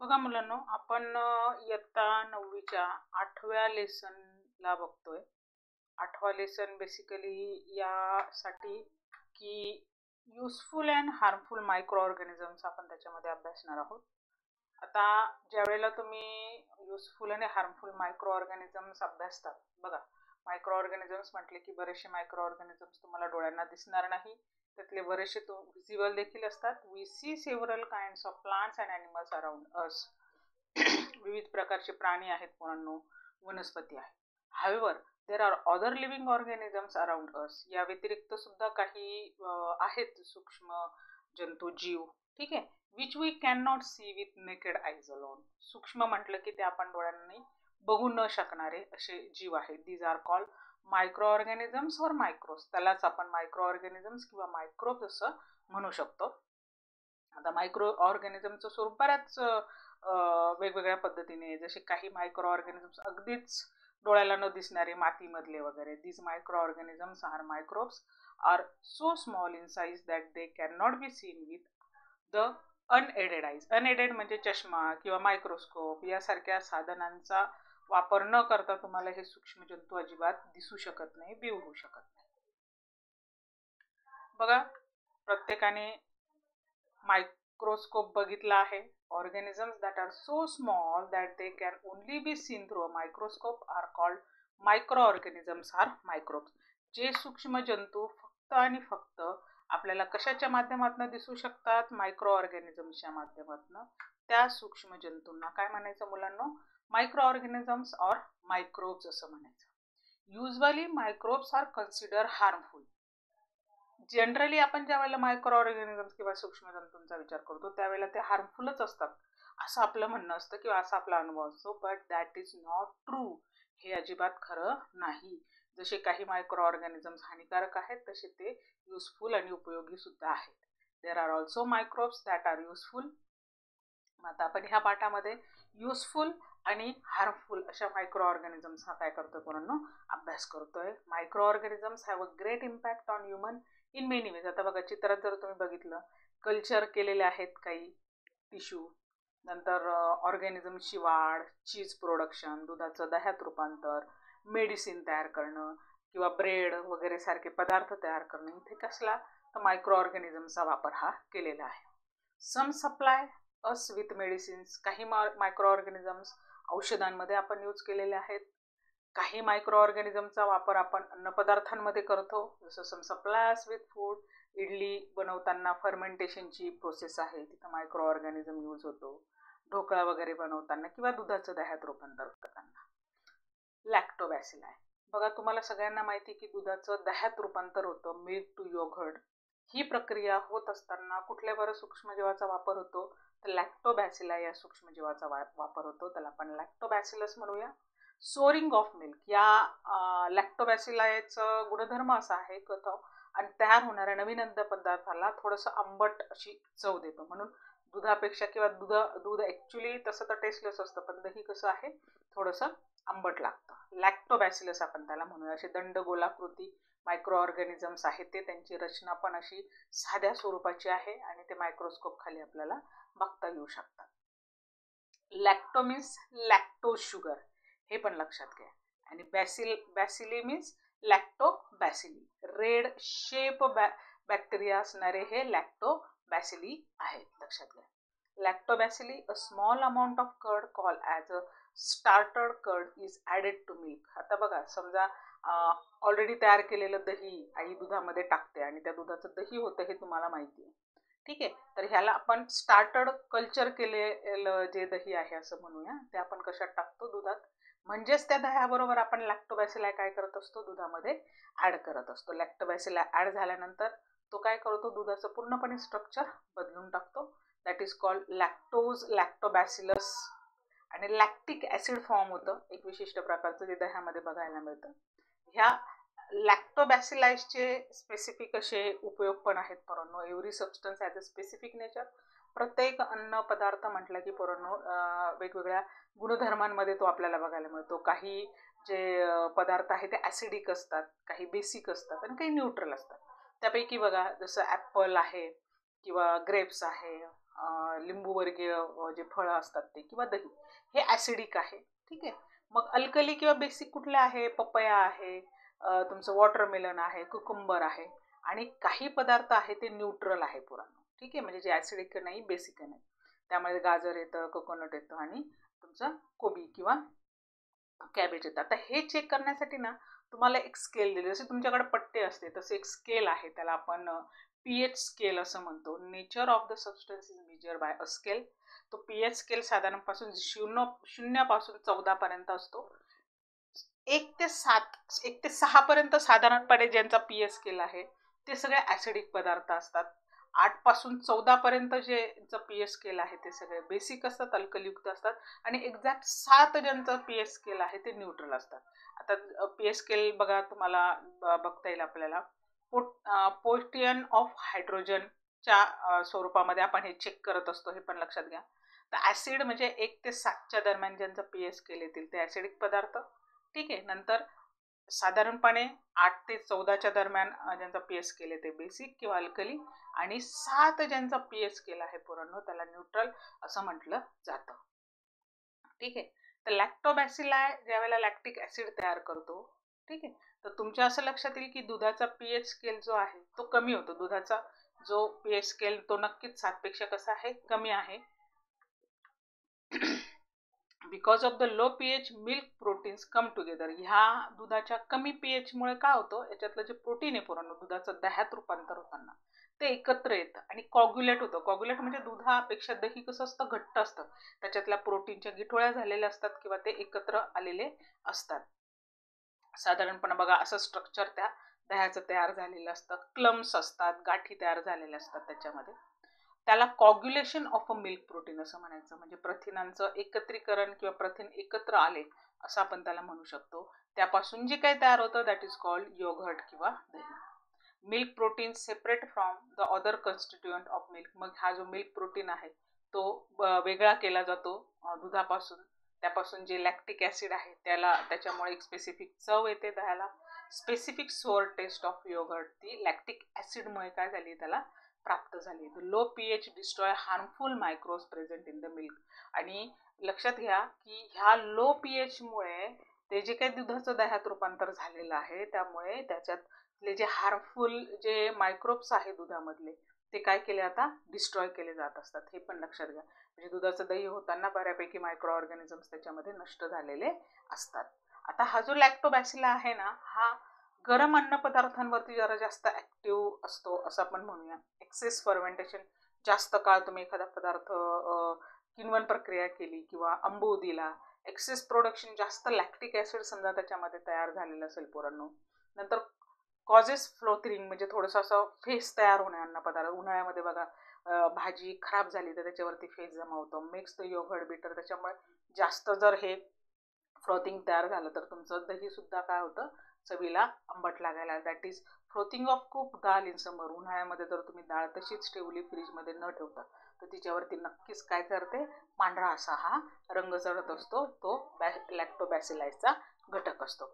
बघा मुलांनो, आपण इयत्ता 9वीच्या 8व्या लेसनला बघतोय. 8वा लेसन बेसिकली यासाठी की useful and harmful micro organisms आपण त्याच्यामध्ये अभ्यासणार आहोत. आता ज्यावेळेला तुम्ही युजफुल आणि हार्मफुल मायक्रो ऑर्गॅनिझम्स अभ्यासतात, बघा मायक्रो ऑर्गॅनिझम्स म्हटले की बरेचसे मायक्रो ऑर्गॅनिझम्स तुम्हाला डोळ्यांना दिसणार नाही, त्यातले बरेचसे व्हिजिबल देखील असतात. We see several kinds of plants and animals around us. विविध प्रकारचे प्राणी आहेत मुलांनो, वनस्पती आहे. However there are other living organisms around us. या व्यतिरिक्त सुद्धा काही आहेत सूक्ष्म जंतू, जीव, ठीक आहे, which we can not see with naked eyes alone. सूक्ष्म म्हटलं की ते आपण डोळ्यांनी बघू न शकणारे असे जीव आहेत. These are called micro organisms or microbes. त्यालाच आपण मायक्रो ऑर्गॅनिझम्स किंवा मायक्रोब्स असं म्हणू शकतो. आता मायक्रो ऑर्गॅनिझमचं स्वरूप बऱ्याच वेगवेगळ्या पद्धतीने, जसे काही मायक्रो ऑर्गॅनिझम्स अगदीच डोळ्याला न दिसणारे, मातीमधले वगैरे. These micro organisms or microbes are so small in size that they can not be seen with the unaided eyes. Unaided म्हणजे चष्मा किंवा मायक्रोस्कोप यासारख्या साधनांचा वापर न करता तुम्हाला हे सूक्ष्म जंतू अजिबात दिसू शकत नाही, व्ह्यू होऊ शकत नाही. बघा, प्रत्येकाने मायक्रोस्कोप बघितला आहे. Organisms that are so small that they can only be seen through a microscope are called micro organisms or microbes. जे सूक्ष्म जंतू फक्त आणि फक्त आपल्याला कशाच्या माध्यमातून दिसू शकतात? मायक्रो ऑर्गॅनिझम्सच्या माध्यमातून. त्या सूक्ष्म जंतूंना काय म्हणायचं मुलांनो? मायक्रो ऑर्गॅनिझम्स ऑर मायक्रोब्स असं म्हणायचं. Usually microbes are consider harmful. Generally आपण ज्या वेळेला मायक्रो ऑर्गॅनिझम्स किंवा सूक्ष्म जंतूंचा विचार करतो त्यावेळेला ते हार्मफुलच असतात असं आपलं म्हणणं असतं किंवा असा आपला अनुभव असतो. But that is not true. हे अजिबात खरं नाही. जसे काही मायक्रो ऑर्गॅनिझम्स हानिकारक आहेत, तसे ते युजफुल आणि उपयोगी सुद्धा आहेत. There are also microbes that are useful. आता आपण ह्या पाठामध्ये युजफुल आणि हार्मफुल अशा मायक्रो ऑर्गॅनिझम्सचा काय करतोय मुलांनो? अभ्यास करतोय. Micro organisms have a great impact on human in many ways. आता बघा, चित्रात जर तुम्ही बघितलं, कल्चर केलेले आहेत काही टिश्यू, नंतर ऑर्गॅनिझमची वाढ, चीज प्रोडक्शन, दुधाचं दह्यात रूपांतर, मेडिसिन तयार करणं किंवा ब्रेड वगैरे सारखे पदार्थ तयार करणं, इथे कसला तर मायक्रो ऑर्गॅनिझमचा वापर हा केलेला आहे. सम सप्लाय अस विथ मेडिसिन्स. काही मायक्रो ऑर्गॅनिझम्स औषधांमध्ये आपण यूज केलेले आहेत. काही मायक्रो ऑर्गॅनिझमचा वापर आपण अन्नपदार्थांमध्ये करतो, जसं सम सप्लायर्स विथ फूड. इडली बनवताना फर्मेंटेशनची प्रोसेस आहे, तिथं मायक्रो ऑर्गॅनिझम यूज होतो. ढोकळा वगैरे बनवताना किंवा दुधाचं दह्यात रूपांतर करताना. लॅक्टोबॅसिलाई. बघा, तुम्हाला सगळ्यांना माहिती की दुधाचं दह्यात रूपांतर होतं, मिल्क टू योगर्ट. ही प्रक्रिया होत असताना कुठल्या बरं सूक्ष्मजीवाचा वापर होतो? तर लॅक्टोबॅसिलाई या सूक्ष्मजीवाचा वापर होतो. त्याला आपण लॅक्टोबॅसिलस म्हणूया. Souring of milk. या लॅक्टोबॅसिलायचं गुणधर्म असा आहे की तो आणि तयार होणाऱ्या नवीन अन्न पदार्थाला थोडंसं आंबट अशी चव देतो. म्हणून दुधापेक्षा किंवा दूध ॲक्च्युली तसं तर टेस्टलेस असतं, पण दही कसं आहे, थोडंसं आंबट लागतं. लॅक्टोबॅसिलस आपण त्याला म्हणूया. असे दंडगोलाकृती मायक्रो ऑर्गॅनिझम्स आहेत ते. त्यांची रचना पण अशी साध्या स्वरूपाची आहे आणि ते मायक्रोस्कोप खाली आपल्याला बघता येऊ शकतात. लॅक्टो मीन्स लॅक्टोज शुगर, हे पण लक्षात घ्या. आणि bacilli means lactobacilli. Rod shape bacteria असणारे हे लॅक्टोबॅसिली आहेत, लक्षात घ्या. Lactobacilli, a small amount of curd call as a starter curd is added to milk. आता बघा, समजा ऑलरेडी तयार केलेलं दही आई दुधामध्ये टाकते आणि त्या दुधाचं दही होतं हे तुम्हाला माहिती आहे, ठीक आहे. तर ह्याला आपण स्टार्टर्ड कल्चर केलेलं जे दही आहे असं म्हणूया. ते आपण कशात टाकतो? दुधात. म्हणजेच त्या दह्याबरोबर आपण लॅक्टोबॅसिलाई काय करत असतो? दुधामध्ये ॲड करत असतो. लॅक्टोबॅसिलाई ॲड झाल्यानंतर तो काय करतो? दुधाचं पूर्णपणे स्ट्रक्चर बदलून टाकतो. That is called lactose Lactobacillus. आणि लॅक्टिक ॲसिड फॉर्म होतं एक विशिष्ट प्रकारचं, जे दह्यामध्ये बघायला मिळतं. ह्या लॅक्टोबॅसिलाइसचे स्पेसिफिक असे उपयोग पण आहेत पोरांनो. Every substance has a specific nature. प्रत्येक अन्न पदार्थ म्हटलं की पोरांनो वेगवेगळ्या गुणधर्मांमध्ये तो आपल्याला बघायला मिळतो. काही जे पदार्थ आहेत ते ॲसिडिक असतात, काही बेसिक असतात आणि काही न्यूट्रल असतात. त्यापैकी बघा, जसं ॲपल आहे किंवा ग्रेप्स आहे, लिंबूवर्गीय जे फळं असतात ते किंवा दही हे ॲसिडिक आहे. ठीक आहे. मग अल्कली किंवा बेसिक कुठले आहे? पपया आहे, तुमचं वॉटरमेलन आहे, कुकुंबर आहे आणि काही पदार्थ आहे ते न्यूट्रल आहे पुराणं. ठीक आहे. म्हणजे जे ॲसिडिक नाही, बेसिक नाही. त्यामध्ये गाजर येतं, कोकोनट येतं आणि तुमचं कोबी किंवा कॅबेज येतं. आता हे चेक करण्यासाठी ना तुम्हाला एक स्केल दिली, जसे तुमच्याकडे पट्टे असते तसे एक स्केल आहे, त्याला आपण पीएच स्केल असं म्हणतो. Nature of the substance is measure by a scale. तो पीएच स्केल साधारणपासून शून्यापासून 14 पर्यंत असतो. 1 ते 6 पर्यंत साधारणपणे ज्यांचा पीएच स्केल आहे ते सगळे ॲसिडिक पदार्थ असतात. 8 पासून 14 पर्यंत जे पीएच स्केल आहे ते सगळे बेसिक असतात, अल्कलयुक्त असतात आणि एक्झॅक्ट 7 ज्यांचं पीएच स्केल आहे ते न्यूट्रल असतात. आता पीएच स्केल बघा, तुम्हाला बघता येईल आपल्याला. पोर्शन ऑफ हायड्रोजनच्या स्वरूपामध्ये आपण हे चेक करत असतो, हे पण लक्षात घ्या. तर ॲसिड म्हणजे 1 ते 7च्या दरम्यान ज्यांचं पीएच स्केल येतील ते ॲसिडिक पदार्थ. ठीक आहे. नंतर साधारणपणे 8 ते 14च्या दरम्यान ज्यांचा पीएच स्केल आहे ते बेसिक किंवा अल्कली आणि 7 ज्यांचा पीएच स्केल आहे पुराणं त्याला न्यूट्रल असं म्हटलं जातं. ठीक आहे. तर लॅक्टोबॅसिलाय ज्यावेळेला लॅक्टिक ॲसिड तयार करतो, ठीक आहे, तर तुमच्या असं लक्षात येईल की दुधाचा पीएच स्केल जो आहे तो कमी होतो. दुधाचा जो पीएच स्केल तो नक्कीच 7 पेक्षा कसा आहे? कमी आहे. Because of the low pH milk proteins come together. ह्या दुधाच्या कमी पीएच मुळे काय होतं, याच्यातलं जे प्रोटीन आहे पुराणं दुधाचं दह्यात रूपांतर होताना ते एकत्र येतं आणि कॉग्युलेट होतं. कॉग्युलेट म्हणजे दुधापेक्षा दही कसं असतं? घट्ट असतं. त्याच्यातल्या प्रोटीनच्या गिठोळ्या झालेल्या असतात किंवा ते एकत्र आलेले असतात. साधारणपणे बघा असं स्ट्रक्चर त्या दह्याचं तयार झालेलं असतं. क्लम्स असतात, गाठी तयार झालेल्या असतात त्याच्यामध्ये. त्याला coagulation of a milk protein असं म्हणायचं. म्हणजे प्रथिनांचं एकत्रीकरण किंवा प्रथिन एकत्र आले असं आपण त्याला म्हणू शकतो. त्यापासून जे काही तयार होतं दॅट इज कॉल्ड योगर्ट किंवा दही. Milk protein separate from the other constituent of milk. मग हा जो मिल्क प्रोटीन आहे तो वेगळा केला जातो दुधापासून. त्यापासून जे लॅक्टिक ॲसिड आहे त्याच्यामुळे एक स्पेसिफिक चव येते दह्याला. Specific sour taste of yoghurt ती लॅक्टिक ॲसिडमुळे काय झाली त्याला प्राप्त झाली. Low pH destroy harmful microbes present in the milk. आणि लक्षात घ्या की ह्या लो पीएच मुळे ते जे काही दुधाचं दह्यात रूपांतर झालेलं आहे त्यामुळे त्याच्यातले जे हार्मफुल जे मायक्रोब्स आहे दुधामधले ते काय केले आता डिस्ट्रॉय केले जात असतात. हे पण लक्षात घ्या. म्हणजे दुधाचं दही होताना बऱ्यापैकी मायक्रो ऑर्गॅनिझम्स त्याच्यामध्ये नष्ट झालेले असतात. आता हा जो लॅक्टोबॅसिला आहे ना हा गरम अन्नपदार्थांवरती जरा जास्त ॲक्टिव्ह असतो असं आपण म्हणूया. एक्सेस फर्मेंटेशन, जास्त काळ तुम्ही एखादा पदार्थ किण्वन प्रक्रिया केली किंवा आंबू दिला, एक्सेस प्रोडक्शन, जास्त लॅक्टिक ॲसिड समजा त्याच्यामध्ये तयार झालेलं असेल पोरांनो. नंतर कॉजेस फ्लोथिंग म्हणजे थोडंसं असं फेस तयार होणे अन्नपदार्थ. उन्हाळ्यामध्ये बघा भाजी खराब झाली तर त्याच्यावरती फेस जमा होतो. मिक्स द योगर्ट बिटर, त्याच्यामुळे जास्त जर हे फ्रोथिंग तयार झालं तर तुमचं दही सुद्धा काय होतं चवीला आंबट लागायला. दॅट इज फ्रोथिंग ऑफ कुक डाळ इन समर. उन्हाळ्यामध्ये जर तुम्ही डाळ तशीच ठेवली फ्रीजमध्ये न ठेवता तर तिच्यावरती नक्कीच काय करते पांढरा असा हा रंग चढत असतो. तो लॅक्टोबॅसिलायचा घटक असतो.